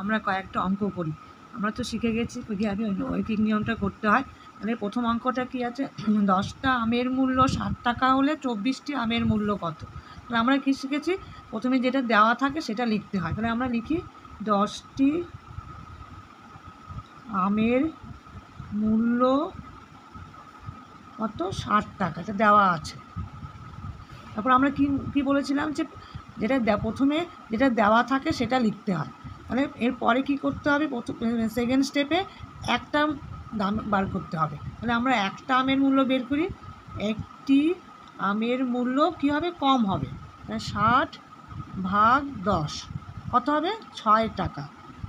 আমরা কয়েকটা অঙ্ক করি। আমরা তো শিখে গেছি কীভাবে ঐকিক নিয়মটা করতে হয়। তাহলে প্রথম অঙ্কটা কী আছে, 10টা আমের মূল্য 60 টাকা হলে 24টি আমের মূল্য কত। তাহলে আমরা কী শিখেছি, প্রথমে যেটা দেওয়া থাকে সেটা লিখতে হয়। তাহলে আমরা লিখি 10টি আমের মূল্য কত, 60 টাকা, এটা দেওয়া আছে। তারপর আমরা কি বলেছিলাম যে প্রথমে যেটা দেওয়া থাকে সেটা লিখতে হয়। মানে এরপরে কী করতে হবে, সেকেন্ড স্টেপে একটা দাম বার করতে হবে। তাহলে আমরা একটা আমের মূল্য বের করি। একটি আমের মূল্য কী হবে, কম হবে। 60 ভাগ 10 কত হবে, 6 টাকা।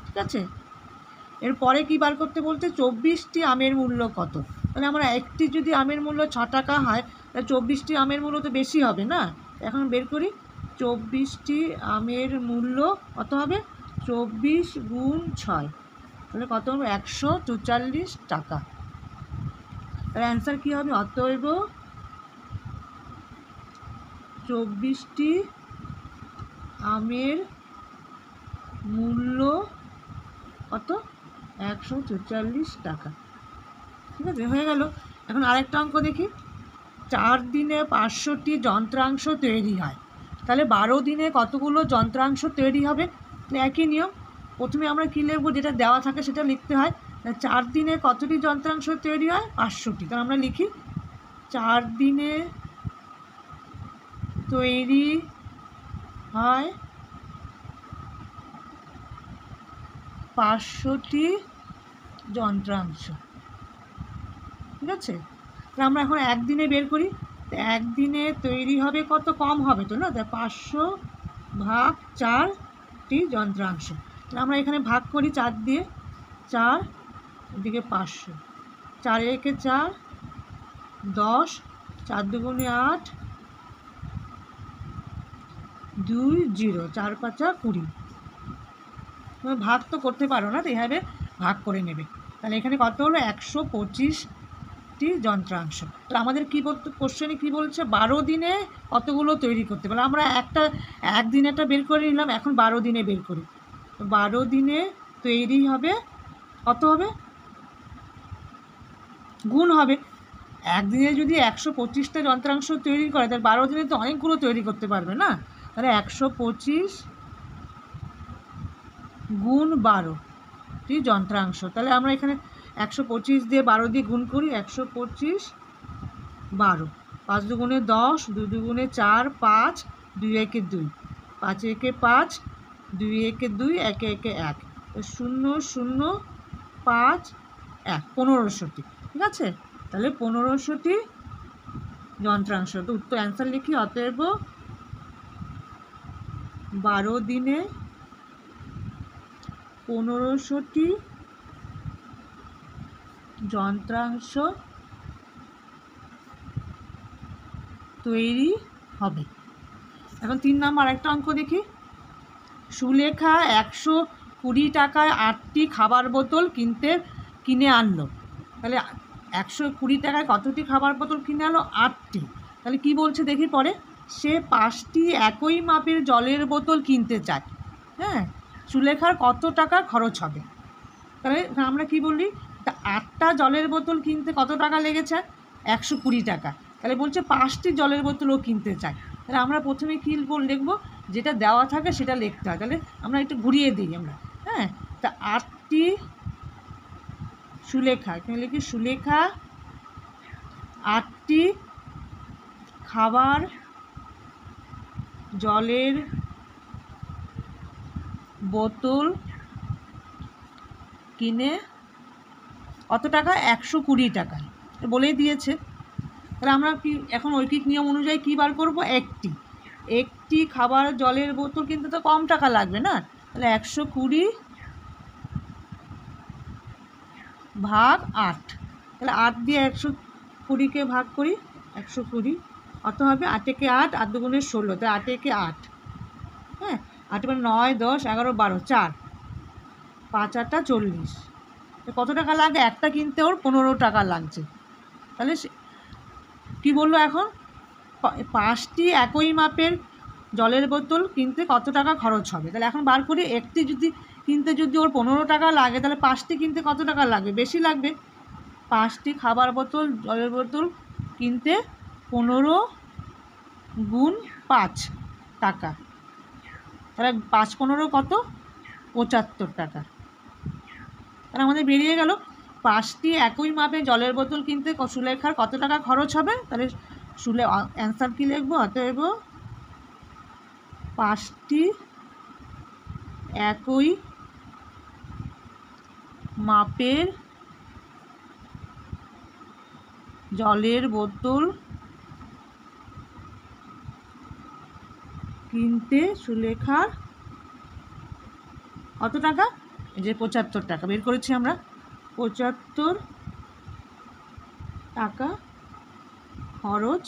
ঠিক আছে, এরপরে কী বার করতে বলতে, 24টি আমের মূল্য কত। তাহলে আমরা একটি যদি আমের মূল্য 6 টাকা হয়, তাহলে 24টি আমের মূল্য তো বেশি হবে না। এখন বের করি, 24টি আমের মূল্য কত হবে, 24 গুণ 6, তাহলে কত হবে, 144 টাকা। তাহলে অ্যান্সার কী হবে, অতএব 24টি আমের মূল্য কত, 144 টাকা। ঠিক আছে, হয়ে গেল। এখন আরেকটা অঙ্ক দেখি। 4 দিনে 500টি যন্ত্রাংশ তৈরি হয়। তাহলে 12 দিনে কতগুলো যন্ত্রাংশ তৈরি হবে। একই নিয়ম, প্রথমে আমরা কী লিখব, যেটা দেওয়া থাকে সেটা লিখতে হয়। 4 দিনে কতটি যন্ত্রাংশ তৈরি হয়, 500টি। তাহলে আমরা লিখি 4 দিনে তৈরি হয় 500টি যন্ত্রাংশ। ঠিক আছে, তাহলে আমরা এখন একদিনে বের করি। একদিনে তৈরি হবে কত, কম হবে তো না, তাই 500 ভাগ 4টি যন্ত্রাংশ। তাহলে আমরা এখানে ভাগ করি 4 দিয়ে, 4 এদিকে 500, 4 একে 4, 10, 4 দুগুণে 8, 2 0, 4 5 20। তুমি ভাগ তো করতে পারো না, তো এইভাবে ভাগ করে নেবে। তাহলে এখানে কত হলো, 125টি যন্ত্রাংশ। তাহলে আমাদের কী বলতে, কোশ্চেনে কী বলছে, 12 দিনে কতগুলো তৈরি করতে পারে। আমরা একদিন একটা বের করে নিলাম, এখন 12 দিনে বের করি। 12 দিনে তৈরি হবে কত হবে, গুণ হবে। একদিনে যদি 125টা যন্ত্রাংশ তৈরি করে, তাহলে 12 দিনে তো অনেকগুলো তৈরি করতে পারবে না। তাহলে 125 গুণ 12টি যন্ত্রাংশ। তাহলে আমরা এখানে 125 দিয়ে 12 দিয়ে গুণ করি, 125 12, 5 দুগুণে 10, 2 দুগুণে 4, 5, 2 একে 2, 5 একে 5, 2 একে 2, 1 একে 1, 0 0 5 1, 1500টি। ঠিক আছে, তাহলে 1500টি যন্ত্রাংশ। তো উত্তর অ্যান্সার লিখি, অতএব 12 দিনে 1500টি যন্ত্রাংশ তৈরি হবে। এখন 3 নম্বর আরেকটা অঙ্ক দেখি। সুলেখা 120 টাকায় 8টি খাবার বোতল কিনে আনলো। তাহলে 120 টাকায় কতটি খাবার বোতল কিনে আনলো, 8টি। তাহলে কি বলছে দেখি পরে, সে 5টি একই মাপের জলের বোতল কিনতে চায়। হ্যাঁ, সুলেখার কত টাকা খরচ হবে। তাহলে আমরা কি বলি, 8টা জলের বোতল কিনতে কত টাকা লেগেছে, 120 টাকা। তাহলে বলছে 5টি জলের বোতলও কিনতে চায়। তাহলে আমরা প্রথমে কী লিখবো, যেটা দেওয়া থাকে সেটা লিখতে হয়। তাহলে আমরা একটু ঘুরিয়ে দিই আমরা। হ্যাঁ, তা 8টি সুলেখা, এখানে লিখি সুলেখা 8টি খাবার জলের বোতল কিনে কত টাকা, 120 টাকায় বলেই দিয়েছে। তাহলে আমরা কি এখন ঐকিক নিয়ম অনুযায়ী কী বার করবো, একটি খাবার জলের বোতল কিনতে তো কম টাকা লাগবে না। তাহলে 120 ভাগ 8, তাহলে 8 দিয়ে 120কে ভাগ করি, 120 কত হবে, 8 একে 8, 8 দুগুণে 16, তাহলে 8 একে 8, হ্যাঁ, 8 মানে 9 10 11 12, 4, 5 8 40। কত টাকা লাগে, একটা কিনতে ওর 15 টাকা লাগছে। তাহলে কী বললো, এখন 5টি একই মাপের জলের বোতল কিনতে কত টাকা খরচ হবে। তাহলে এখন বার করি, একটি যদি কিনতে যদি ওর 15 টাকা লাগে, তাহলে 5টি কিনতে কত টাকা লাগবে? বেশি লাগবে। 5টি খাবার বোতল, জলের বোতল কিনতে 15 গুণ 5 টাকা, তাহলে 5×15 কত? 75 টাকা। তাহলে আমাদের বেরিয়ে গেল 5টি একই মাপে জলের বোতল কিনতে সুলেখার কত টাকা খরচ হবে। তাহলে অ্যান্সার কী লিখবো? অতএব 5টি একই মাপের জলের বোতল কিনতে সুলেখার কত টাকা? এই যে 75 টাকা বের করেছি আমরা, 75 টাকা খরচ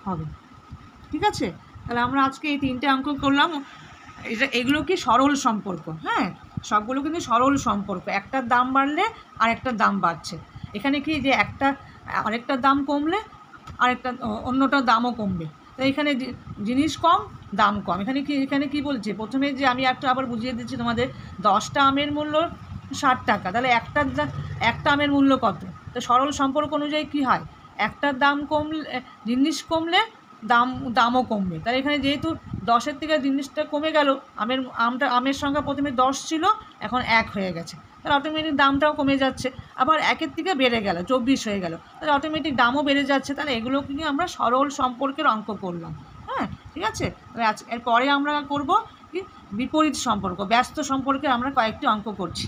হবে। ঠিক আছে, তাহলে আমরা আজকে এই 3টে অঙ্ক করলাম। এগুলো কি সরল সম্পর্ক, হ্যাঁ, সবগুলো কিন্তু সরল সম্পর্ক। একটার দাম বাড়লে আরেকটার দাম বাড়ছে। এখানে কি যে আরেকটার দাম কমলে অন্যটার দামও কমবে। তো এখানে জিনিস কম, দাম কম। এখানে কি বলছে? প্রথমে যে আমি আবার বুঝিয়ে দিচ্ছি তোমাদের, 10টা আমের মূল্য 60 টাকা, তাহলে একটা আমের মূল্য কত? তো সরল সম্পর্ক অনুযায়ী কী হয়? একটার দাম কমলে, জিনিস কমলে দামও কমবে। তাহলে এখানে যেহেতু 10-এর থেকে জিনিসটা কমে গেল, আমের সংখ্যা প্রথমে 10 ছিল, এখন 1 হয়ে গেছে, তাহলে অটোমেটিক দামটাও কমে যাচ্ছে। আবার 1-এর থেকে বেড়ে গেল, 24 হয়ে গেল, তাহলে অটোমেটিক দামও বেড়ে যাচ্ছে। তাহলে এগুলোকে নিয়ে আমরা সরল সম্পর্কের অঙ্ক করলাম। হ্যাঁ, ঠিক আছে। তাহলে এরপরে আমরা করব কি বিপরীত সম্পর্ক, ব্যস্ত সম্পর্কে আমরা কয়েকটি অঙ্ক করছি।